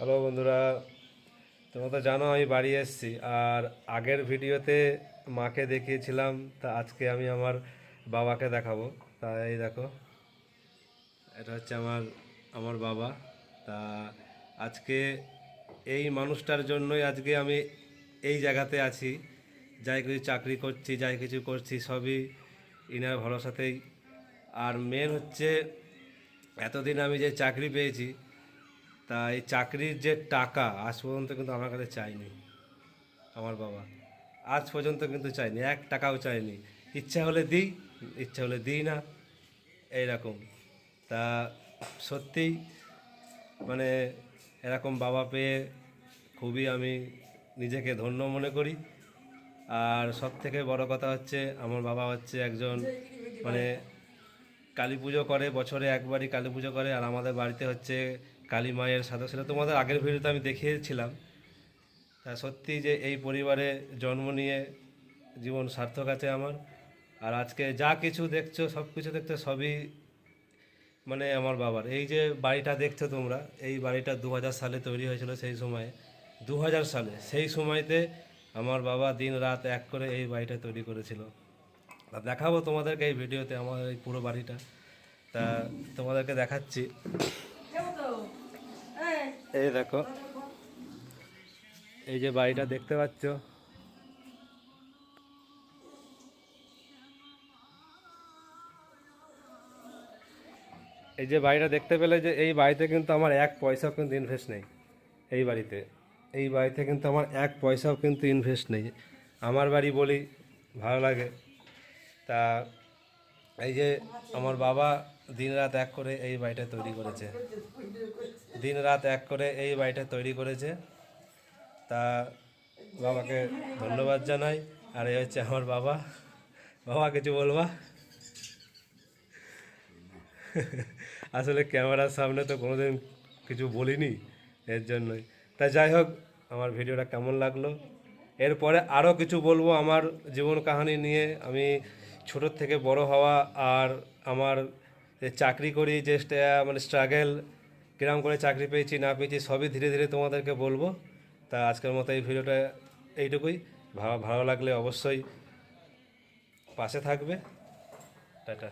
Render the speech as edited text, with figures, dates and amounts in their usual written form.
Hello বন্ধুরা, তোমরা তো জানো আমি বাড়ি এসেছি। আর আগের ভিডিওতে মাকে দেখিয়েছিলাম, তা আজকে আমি আমার বাবাকে দেখাবো। তাই দেখো, এটা হচ্ছে আমার আমার বাবা। তা আজকে এই মানুষটার জন্যই আজকে আমি এই জায়গাতে আছি। যাই কিছু চাকরি করছি, যাই কিছু করছি, সবই ইনার ভরসাতেই। আর মেন হচ্ছে, এতদিন আমি যে চাকরি পেয়েছি, তা এই চাকরির যে টাকা আজ পর্যন্ত কিন্তু আমার কাছে চাইনি আমার বাবা। আজ পর্যন্ত কিন্তু চাইনি, 1 টাকাও চাইনি। ইচ্ছা হলে দিই, ইচ্ছা হলে দিই না, এইরকম। তা সত্যিই মানে এরকম বাবা পেয়ে খুবই আমি নিজেকে ধন্য মনে করি। আর সব থেকে বড় কথা হচ্ছে, আমার বাবা হচ্ছে একজন মানে কালী পুজো করে, বছরে একবারই কালী পুজো করে। আর আমাদের বাড়িতে হচ্ছে কালী মায়ের সাথে, সেটা তোমাদের আগের ভিডিওতে আমি দেখিয়েছিলাম। তা সত্যি যে এই পরিবারে জন্ম নিয়ে জীবন সার্থক আছে আমার। আর আজকে যা কিছু দেখছো, সব কিছু দেখছো, সবই মানে আমার বাবার। এই যে বাড়িটা দেখছো তোমরা, এই বাড়িটা 2000 সালে তৈরি হয়েছিল। সেই সময়ে 2000 সালে, সেই সময়তে আমার বাবা দিন রাত এক করে এই বাড়িটা তৈরি করেছিল। আর দেখাবো তোমাদেরকে এই ভিডিওতে আমার এই পুরো বাড়িটা। তা তোমাদেরকে দেখাচ্ছি। এই দেখো, এই যে বাড়িটা দেখতে পাচ্ছ, এই যে বাড়িটা দেখতে পেলে, যে এই বাড়িতে কিন্তু আমার 1 পয়সাও কিন্তু ইনভেস্ট নেই। এই বাড়িতে, এই বাড়িতে কিন্তু আমার 1 পয়সাও কিন্তু ইনভেস্ট নেই। আমার বাড়ি বলি, ভালো লাগে। তা এই যে আমার বাবা দিন রাত এক করে এই বাড়িটা তৈরি করেছে, দিন রাত এক করে এই বাড়িটা তৈরি করেছে। তা বাবাকে ধন্যবাদ জানাই। আর এই হচ্ছে আমার বাবা। বাবা কিছু বলবা? আসলে ক্যামেরার সামনে তো কোনোদিন কিছু বলিনি, এর জন্যই। তা যাই হোক, আমার ভিডিওটা কেমন লাগলো, এরপরে আরও কিছু বলবো আমার জীবন কাহিনী নিয়ে। আমি ছোটোর থেকে বড় হওয়া, আর আমার যে চাকরি করি, যে মানে স্ট্রাগেল, কিরম করে চাকরি পেয়েছি না পেয়েছি, সবই ধীরে ধীরে তোমাদেরকে বলবো। তা আজকের মতো এই ভিডিওটা এইটুকুই। ভালো লাগলে অবশ্যই পাশে থাকবে। টাটা।